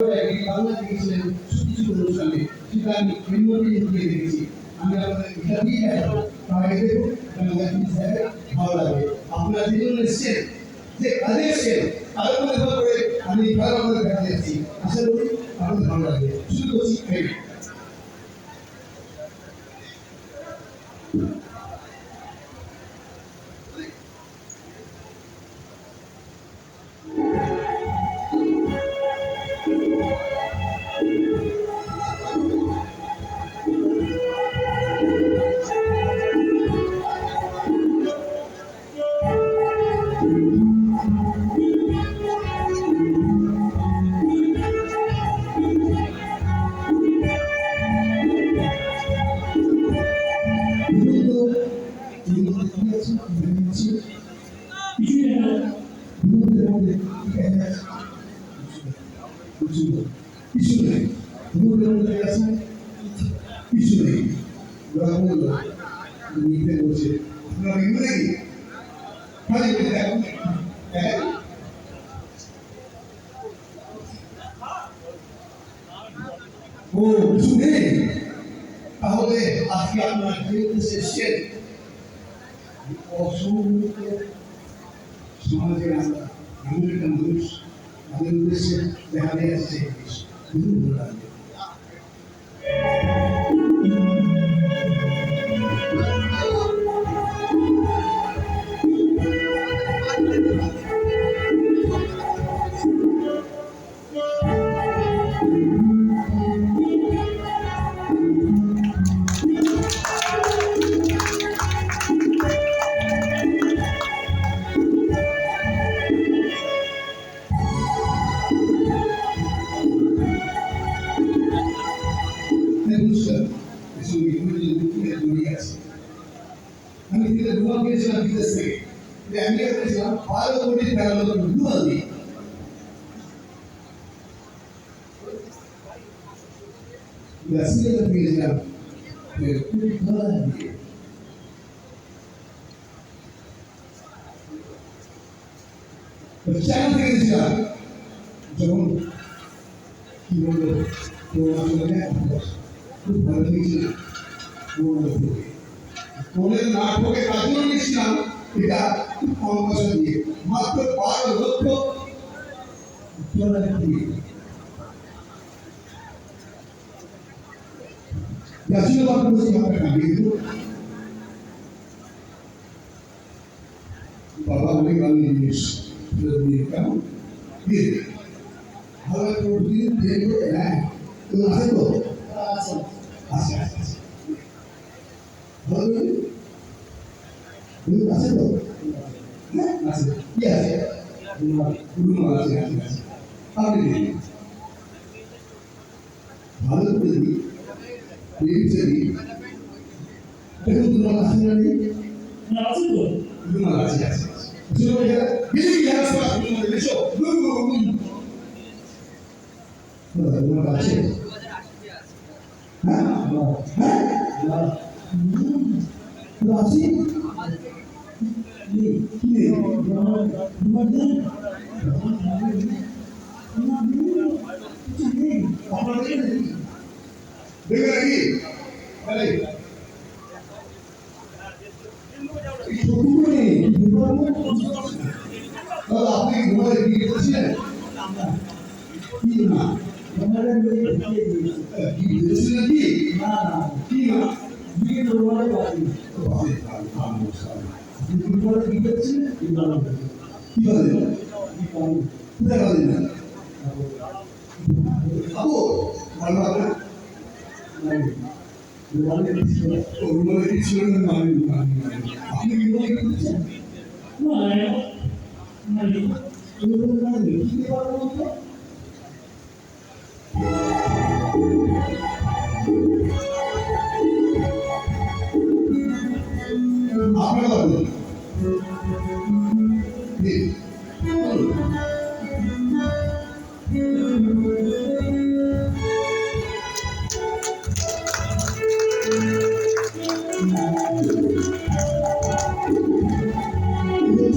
বাংলা দেখেছিলেন কিছু অনুষ্ঠানে সেটা আমি মেমোরি দিয়ে দেখেছি। আমি আপনাদের এটা দিয়ে দেখাবো, তাই দেখুন ভালো লাগবে। আপনারা যেজন এসছেন, যে কাজে এসছেন, তার উপর নির্ভর করে আমি ভালো আপনাদের দেখা যাচ্ছি। আশা করি আপনাদের ভালো লাগবে। শুরু করছি। তাহলে আজকে আপনার এসেছেন সমাজের আমরা এমন একটা মানুষ আমাদের উদ্দেশ্যে দেখা যাচ্ছে আমি থেকে দুবার গিয়েছিলাম বিদেশ থেকে, আমেরিকা গিয়েছিলাম 12 কোটি টাকা দুবার দিয়ে। ব্রাজিলে গিয়েছিলাম $20 দিয়ে। চায়না থেকে গিয়েছিলাম, যখন কি বলবো তো আসলে খুব ভালো লেগেছিল। ফোনের না ঠকে কাজও নিয়েছিলাম, এটা খুব কম পয়সা দিয়ে, মাত্র 12 লক্ষ ডলার দিয়ে। ব্রাজিল বাংলাদেশি আমরা কাটিয়ে দেব। বাবা অনেক ভালো জিনিস দিয়ে কেমন দিয়ে ভালো প্রোটিন দেখবে। হ্যাঁ তো আছে তো আছে আছে আছে ভালো আছে তো হ্যাঁ আছে কি আছে রুমাল আছে আছে আপনি ভালো করে দিই লিখছে দিই দেখুন তোমার আছে না নেই না আছে তো রুমাল আছে আছে শুরু হয়ে গেল বিলি গেল সব রুমাল লিখো রুমাল আছে হ্যাঁ হ্যাঁ রাশি কি আপনি ঘুমায় বিয়ে করেছিলেন কি না কি দিয়েছিলেন কি না কি না বিয়ে করবার বাকি দুপুরে কি করছেন কি বলে কোথায় বলেন না আবু ভালো হবে রুমালে ছিল না আপনি কি বলে করছেন না তুমি বলেন কি পারবো আপনারা বলুন